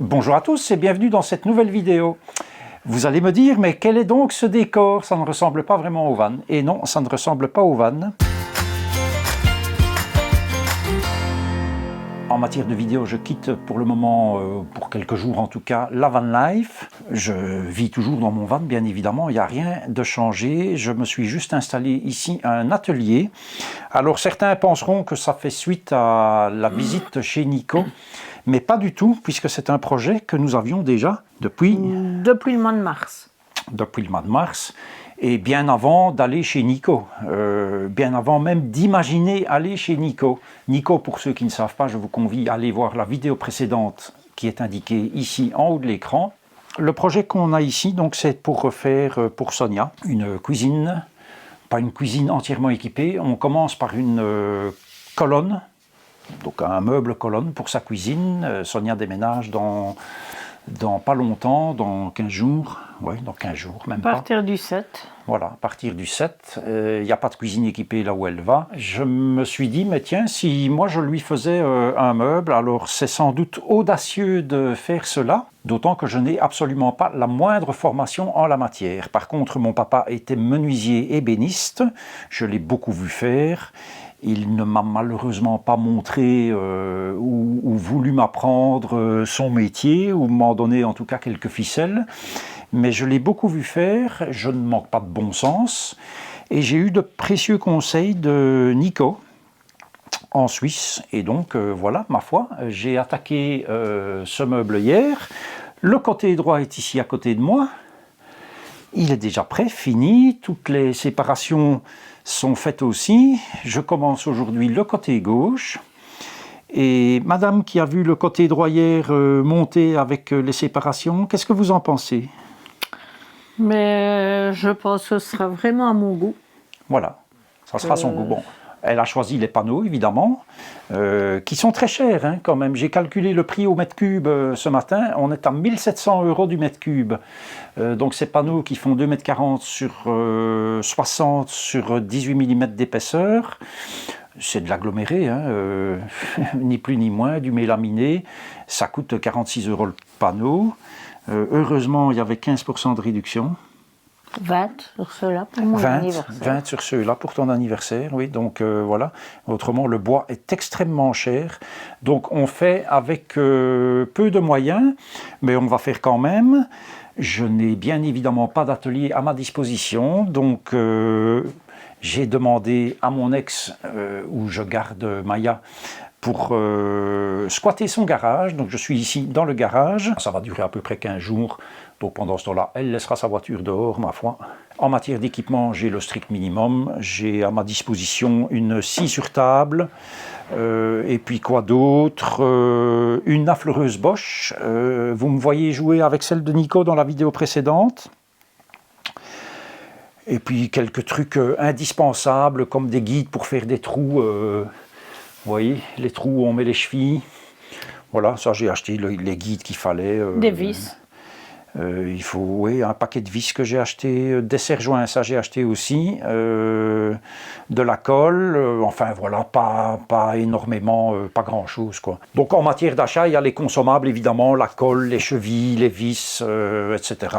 Bonjour à tous et bienvenue dans cette nouvelle vidéo. Vous allez me dire, mais quel est donc ce décor? Ça ne ressemble pas vraiment au van. Et non, ça ne ressemble pas au van. En matière de vidéo, je quitte pour le moment, pour quelques jours en tout cas, la van life. Je vis toujours dans mon van, bien évidemment, il n'y a rien de changé. Je me suis juste installé ici un atelier. Alors certains penseront que ça fait suite à la visite chez Nico, mais pas du tout, puisque c'est un projet que nous avions déjà depuis le mois de mars. Depuis le mois de mars. Et bien avant d'aller chez Nico, bien avant même d'imaginer aller chez Nico. Nico, pour ceux qui ne savent pas, je vous convie à aller voir la vidéo précédente qui est indiquée ici en haut de l'écran. Le projet qu'on a ici, donc, c'est pour refaire pour Sonia une cuisine, pas une cuisine entièrement équipée. On commence par une colonne, donc un meuble colonne pour sa cuisine. Sonia déménage dans pas longtemps, dans 15 jours, ouais, dans 15 jours, même pas. À partir du 7. Voilà, à partir du 7, il n'y a pas de cuisine équipée là où elle va. Je me suis dit, mais tiens, si moi je lui faisais un meuble, alors c'est sans doute audacieux de faire cela, d'autant que je n'ai absolument pas la moindre formation en la matière. Par contre, mon papa était menuisier ébéniste, je l'ai beaucoup vu faire. Il ne m'a malheureusement pas montré ou voulu m'apprendre son métier, ou m'en donner en tout cas quelques ficelles. Mais je l'ai beaucoup vu faire, je ne manque pas de bon sens. Et j'ai eu de précieux conseils de Nico, en Suisse. Et donc, voilà, ma foi, j'ai attaqué ce meuble hier. Le côté droit est ici à côté de moi. Il est déjà prêt, fini. Toutes les séparations sont faites aussi. Je commence aujourd'hui le côté gauche. Et madame qui a vu le côté droit hier monter avec les séparations, qu'est-ce que vous en pensez? Mais je pense que ce sera vraiment à mon goût. Voilà, ça sera son goût. Bon, elle a choisi les panneaux, évidemment, qui sont très chers hein, quand même. J'ai calculé le prix au mètre cube ce matin. On est à 1 700 € du mètre cube. Donc ces panneaux qui font 2,40 m sur 60 sur 18 mm d'épaisseur. C'est de l'aggloméré, hein, ni plus ni moins, du mélaminé. Ça coûte 46 € le panneau. Heureusement, il y avait 15% de réduction. 20 sur ceux-là pour mon anniversaire. 20 sur ceux-là pour ton anniversaire, oui. Donc voilà. Autrement, le bois est extrêmement cher. Donc on fait avec peu de moyens, mais on va faire quand même. Je n'ai bien évidemment pas d'atelier à ma disposition, donc j'ai demandé à mon ex, où je garde Maya, pour squatter son garage. Donc je suis ici dans le garage. Ça va durer à peu près 15 jours. Donc pendant ce temps-là, elle laissera sa voiture dehors, ma foi. En matière d'équipement, j'ai le strict minimum. J'ai à ma disposition une scie sur table. Et puis quoi d'autre? Une affleureuse Bosch. Vous me voyez jouer avec celle de Nico dans la vidéo précédente. Et puis quelques trucs indispensables, comme des guides pour faire des trous. Vous voyez, les trous où on met les chevilles. Voilà, ça j'ai acheté les guides qu'il fallait. Des vis. Il faut, oui, un paquet de vis que j'ai acheté, des serre-joints, ça j'ai acheté aussi, de la colle, enfin voilà, pas énormément, pas grand-chose quoi. Donc en matière d'achat, il y a les consommables évidemment, la colle, les chevilles, les vis, etc.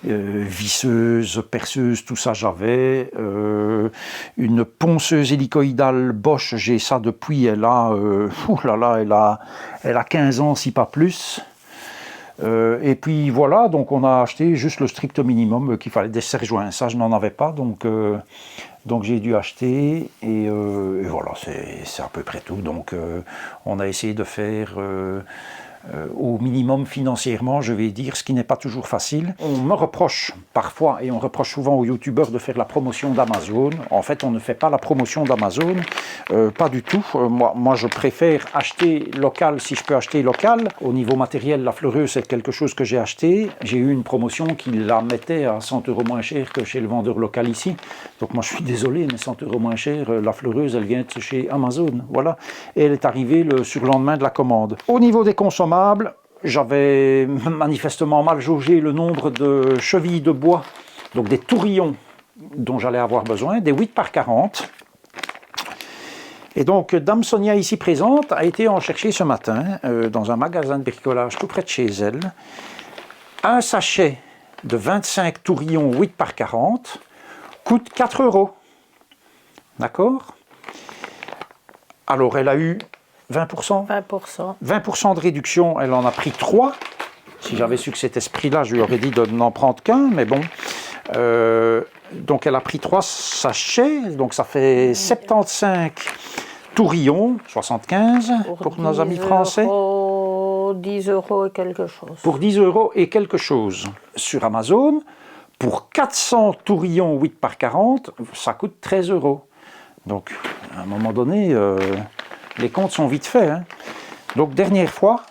Visseuses, perceuses, tout ça j'avais. Une ponceuse hélicoïdale Bosch, j'ai ça depuis, elle a 15 ans si pas plus. Et puis voilà, donc on a acheté juste le strict minimum qu'il fallait, des serre-joints, ça je n'en avais pas, donc j'ai dû acheter, et voilà, c'est à peu près tout. Donc on a essayé de faire au minimum financièrement, je vais dire, ce qui n'est pas toujours facile. On me reproche parfois, et on reproche souvent aux youtubeurs de faire la promotion d'Amazon. En fait, on ne fait pas la promotion d'Amazon, pas du tout. Moi, je préfère acheter local si je peux acheter local. Au niveau matériel, la fleureuse, c'est quelque chose que j'ai acheté. J'ai eu une promotion qui la mettait à 100 € moins cher que chez le vendeur local ici. Donc moi, je suis désolé, mais 100 € moins cher, la fleureuse, elle vient de chez Amazon. Voilà. Et elle est arrivée le surlendemain de la commande. Au niveau des consommables, j'avais manifestement mal jaugé le nombre de chevilles de bois, donc des tourillons dont j'allais avoir besoin, des 8 par 40. Et donc, Dame Sonia, ici présente, a été en chercher ce matin, dans un magasin de bricolage tout près de chez elle, un sachet de 25 tourillons 8 par 40 coûte 4 €. D'accord? Alors, elle a eu 20%. 20%. 20% de réduction, elle en a pris 3. Si j'avais su que c'était ce prix-là, je lui aurais dit de n'en prendre qu'un, mais bon. Donc elle a pris 3 sachets, donc ça fait 75 tourillons, 75 pour nos amis français. 10 € et quelque chose. Pour 10 € et quelque chose sur Amazon. Pour 400 tourillons 8 par 40, ça coûte 13 €. Donc à un moment donné, les comptes sont vite faits. Hein. Donc dernière fois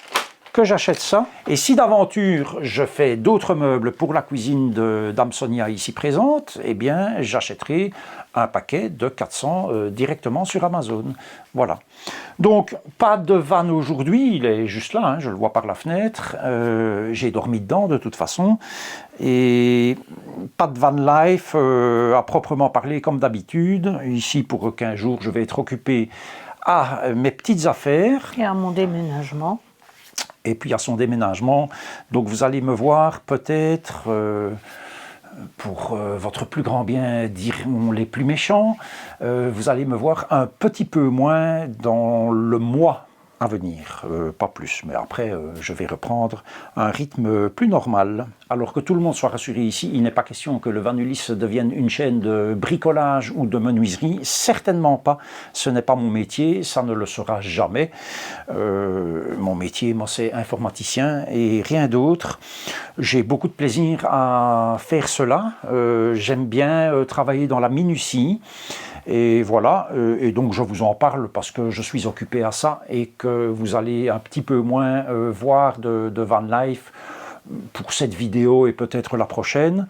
que j'achète ça. Et si d'aventure je fais d'autres meubles pour la cuisine de Dame Sonia ici présente, eh bien j'achèterai un paquet de 400 directement sur Amazon. Voilà. Donc pas de van aujourd'hui, il est juste là, hein, je le vois par la fenêtre. J'ai dormi dedans de toute façon. Et pas de van life à proprement parler comme d'habitude. Ici pour 15 jours je vais être occupé à mes petites affaires. Et à mon déménagement. Et puis à son déménagement. Donc vous allez me voir peut-être, pour votre plus grand bien, diront les plus méchants, vous allez me voir un petit peu moins dans le mois à venir, pas plus. Mais après, je vais reprendre un rythme plus normal. Alors que tout le monde soit rassuré ici, il n'est pas question que le Van Ulysse devienne une chaîne de bricolage ou de menuiserie. Certainement pas. Ce n'est pas mon métier, ça ne le sera jamais. Mon métier, moi, c'est informaticien et rien d'autre. J'ai beaucoup de plaisir à faire cela. J'aime bien travailler dans la minutie. Et voilà, et donc je vous en parle parce que je suis occupé à ça et que vous allez un petit peu moins voir de van life pour cette vidéo et peut-être la prochaine.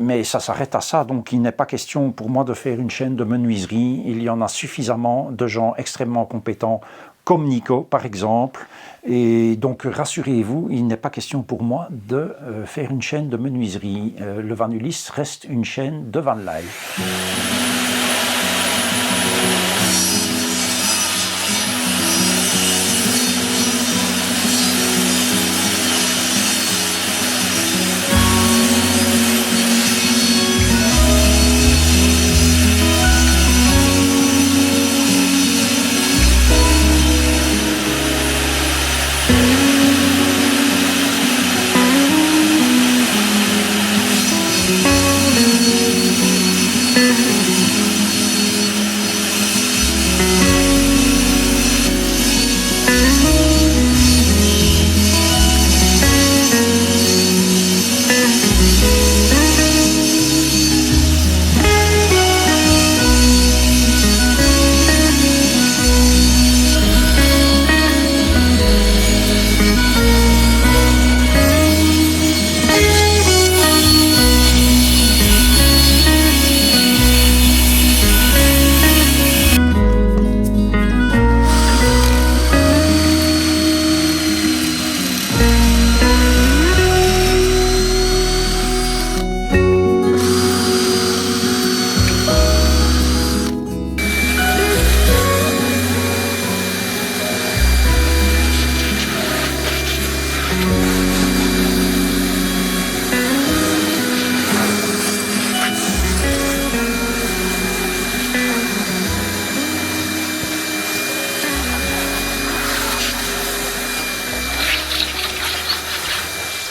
Mais ça s'arrête à ça, donc il n'est pas question pour moi de faire une chaîne de menuiserie. Il y en a suffisamment de gens extrêmement compétents comme Nico par exemple. Et donc rassurez-vous, il n'est pas question pour moi de faire une chaîne de menuiserie. Le Van Ulysse reste une chaîne de van life.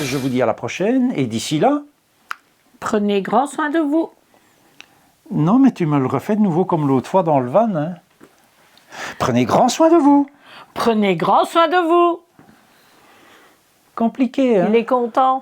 Je vous dis à la prochaine, et d'ici là... Prenez grand soin de vous. Non, mais tu me le refais de nouveau comme l'autre fois dans le van. Hein. Prenez grand soin de vous. Prenez grand soin de vous. Compliqué, hein? Il est content.